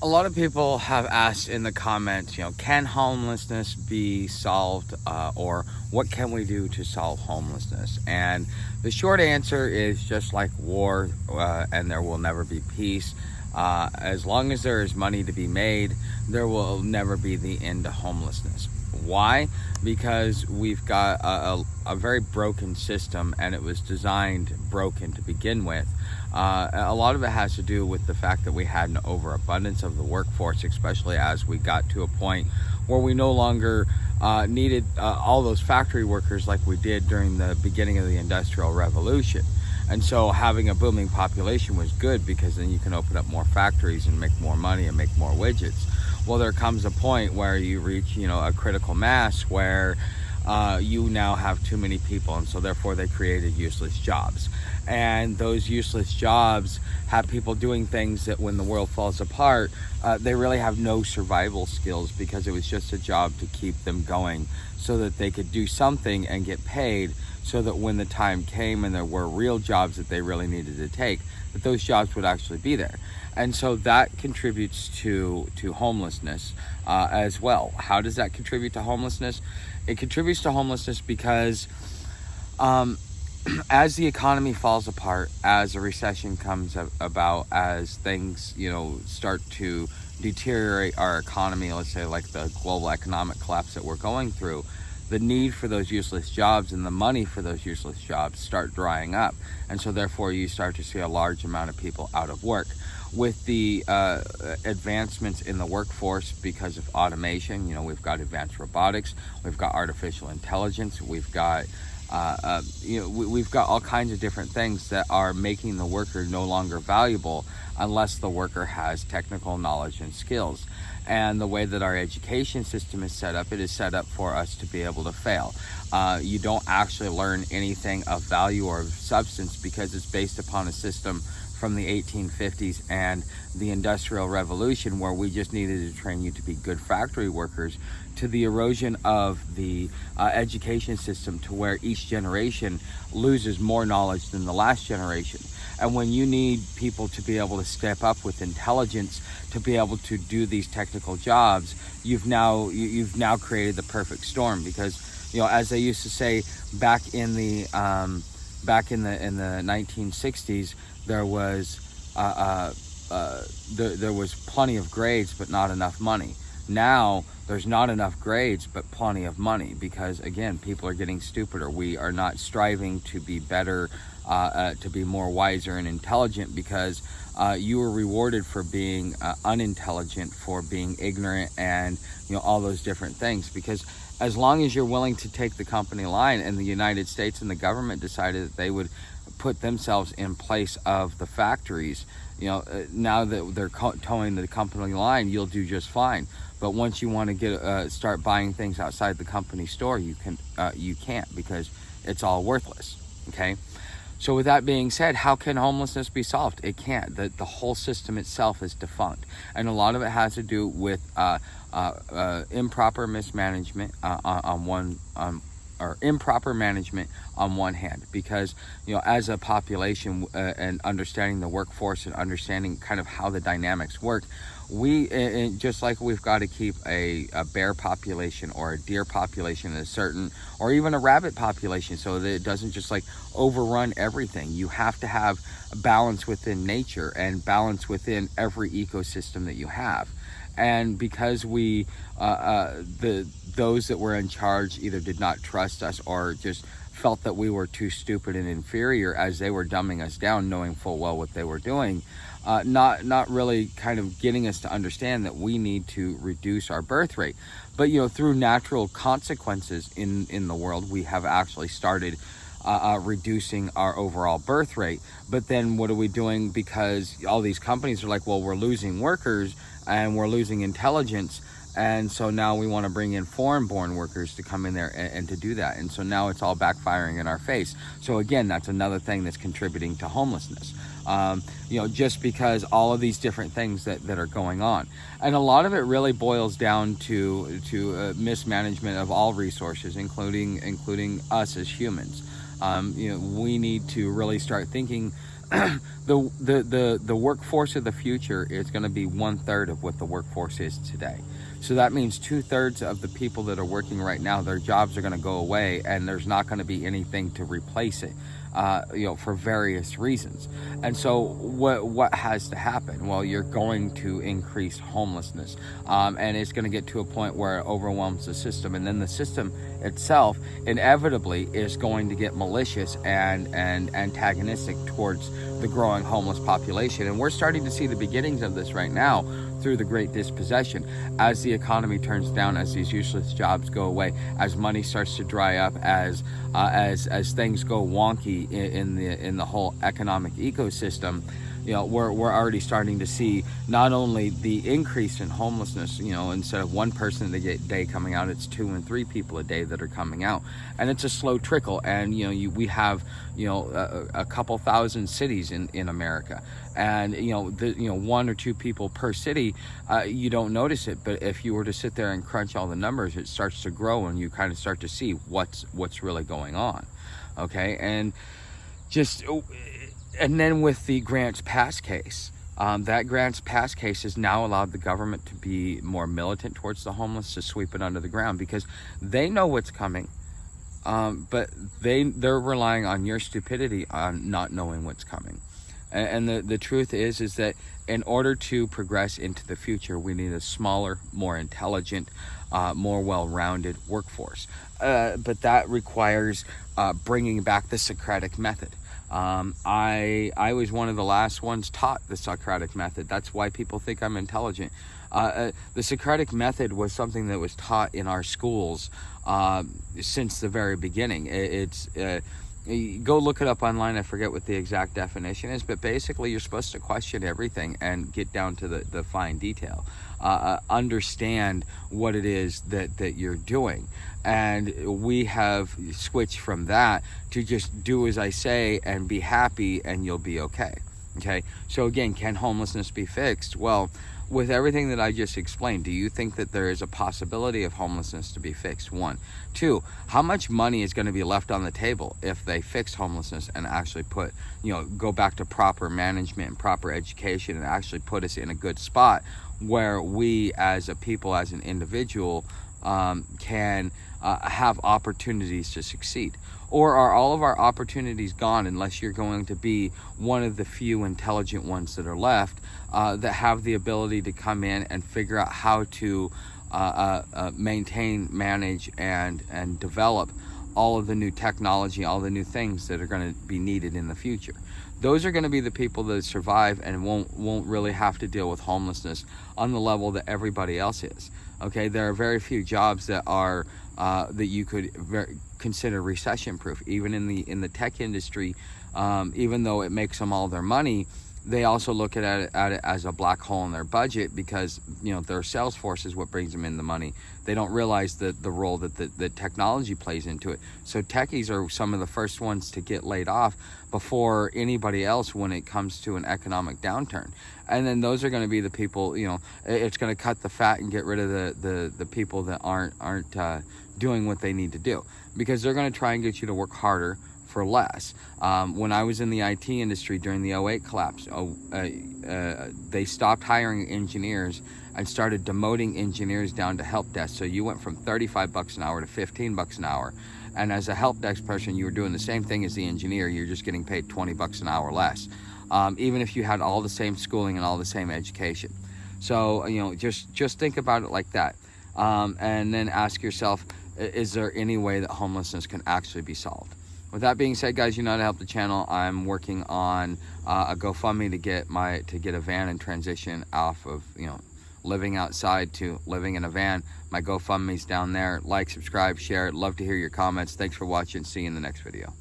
A lot of people have asked in the comments, can homelessness be solved, or what can we do to solve homelessness? And the short answer is just like war, and there will never be peace. As long as there is money to be made, there will never be the end to homelessness. Why? Because we've got a very broken system, and it was designed broken to begin with. A lot of it has to do with the fact that we had an overabundance of the workforce, especially as we got to a point where we no longer needed all those factory workers like we did during the beginning of the Industrial Revolution. And so having a booming population was good, because then you can open up more factories and make more money and make more widgets. Well, there comes a point where you reach, a critical mass where you now have too many people, and so therefore they created useless jobs. And those useless jobs have people doing things that when the world falls apart, they really have no survival skills, because it was just a job to keep them going so that they could do something and get paid, so that when the time came and there were real jobs that they really needed to take, that those jobs would actually be there. And so that contributes to homelessness as well. How does that contribute to homelessness? It contributes to homelessness because as the economy falls apart, as a recession comes about, as things, start to deteriorate our economy, let's say like the global economic collapse that we're going through, the need for those useless jobs and the money for those useless jobs start drying up. And so therefore you start to see a large amount of people out of work. With the advancements in the workforce because of automation, we've got advanced robotics, we've got artificial intelligence, we've got we've got all kinds of different things that are making the worker no longer valuable unless the worker has technical knowledge and skills. And the way that our education system is set up, it is set up for us to be able to fail. You don't actually learn anything of value or of substance, because it's based upon a system from the 1850s and the Industrial Revolution, where we just needed to train you to be good factory workers, to the erosion of the education system, to where each generation loses more knowledge than the last generation. And when you need people to be able to step up with intelligence to be able to do these technical jobs, you've now created the perfect storm. Because as they used to say back in the 1960s, there was plenty of grades but not enough money. Now there's not enough grades but plenty of money, because again, people are getting stupider. We are not striving to be better, to be more wiser and intelligent, because you were rewarded for being unintelligent, for being ignorant, and all those different things. Because as long as you're willing to take the company line, and the United States and the government decided that they would put themselves in place of the factories, now that they're towing the company line, you'll do just fine. But once you want to start buying things outside the company store, you can't, because it's all worthless. Okay. So with that being said, how can homelessness be solved? It can't. The whole system itself is defunct. And a lot of it has to do with improper mismanagement or improper management on one hand. Because, as a population, and understanding the workforce and understanding kind of how the dynamics work, we, just like we've got to keep a bear population or a deer population in a certain, or even a rabbit population, so that it doesn't just like overrun everything. You have to have balance within nature and balance within every ecosystem that you have. And because those that were in charge either did not trust us or just felt that we were too stupid and inferior as they were dumbing us down, knowing full well what they were doing, not really kind of getting us to understand that we need to reduce our birth rate. But through natural consequences in the world, we have actually started reducing our overall birth rate. But then what are we doing? Because all these companies are like, well, we're losing workers and we're losing intelligence, and so now we want to bring in foreign-born workers to come in there and to do that. And so now it's all backfiring in our face. So again, that's another thing that's contributing to homelessness. Just because all of these different things that are going on. And a lot of it really boils down to mismanagement of all resources, including us as humans. We need to really start thinking The workforce of the future is going to be 1/3 of what the workforce is today. So that means 2/3 of the people that are working right now, their jobs are going to go away, and there's not going to be anything to replace it, for various reasons. And so what has to happen? Well, you're going to increase homelessness, and it's going to get to a point where it overwhelms the system, and then the system itself inevitably is going to get malicious and antagonistic towards the growing homeless population. And we're starting to see the beginnings of this right now through the Great Dispossession, as the economy turns down, as these useless jobs go away, as money starts to dry up, as things go wonky in the whole economic ecosystem. We're already starting to see not only the increase in homelessness, instead of one person a day coming out, it's 2 and 3 people a day that are coming out, and it's a slow trickle. And we have a couple thousand cities in America, and 1 or 2 people per city, you don't notice it, but if you were to sit there and crunch all the numbers, it starts to grow, and you kind of start to see what's really going on. Okay, and then with the Grants Pass case, that Grants Pass case has now allowed the government to be more militant towards the homeless, to sweep it under the ground, because they know what's coming, but they're relying on your stupidity on not knowing what's coming. And the truth is that in order to progress into the future, we need a smaller, more intelligent, more well-rounded workforce. But that requires bringing back the Socratic method. I was one of the last ones taught the Socratic method. That's why people think I'm intelligent. The Socratic method was something that was taught in our schools since the very beginning. Go look it up online. I forget what the exact definition is, but basically you're supposed to question everything and get down to the fine detail. Understand what it is that you're doing. And we have switched from that to just do as I say and be happy, and you'll be okay. Okay, so again, can homelessness be fixed? Well, with everything that I just explained, do you think that there is a possibility of homelessness to be fixed? 1. 2, how much money is going to be left on the table if they fix homelessness and actually go back to proper management and proper education, and actually put us in a good spot where we as a people, as an individual, can have opportunities to succeed? Or are all of our opportunities gone unless you're going to be one of the few intelligent ones that are left, that have the ability to come in and figure out how to maintain, manage, and develop all of the new technology, all the new things that are going to be needed in the future? Those are going to be the people that survive and won't really have to deal with homelessness on the level that everybody else is. Okay, there are very few jobs that are that you could consider recession proof. Even in the tech industry, even though it makes them all their money, they also look at it as a black hole in their budget, because their sales force is what brings them in the money. They don't realize the role that the technology plays into it. So techies are some of the first ones to get laid off before anybody else when it comes to an economic downturn. And then those are going to be the people, it's going to cut the fat and get rid of the people that aren't doing what they need to do, because they're going to try and get you to work harder for less. When I was in the IT industry during the 2008 collapse, they stopped hiring engineers and started demoting engineers down to help desk. So you went from $35 an hour to $15 an hour. And as a help desk person, you were doing the same thing as the engineer. You're just getting paid $20 an hour less, even if you had all the same schooling and all the same education. So, just think about it like that. And then ask yourself, is there any way that homelessness can actually be solved? With that being said, guys, you know how to help the channel. I'm working on a GoFundMe to get a van and transition off of living outside to living in a van. My GoFundMe's down there. Like, subscribe, share. Love to hear your comments. Thanks for watching. See you in the next video.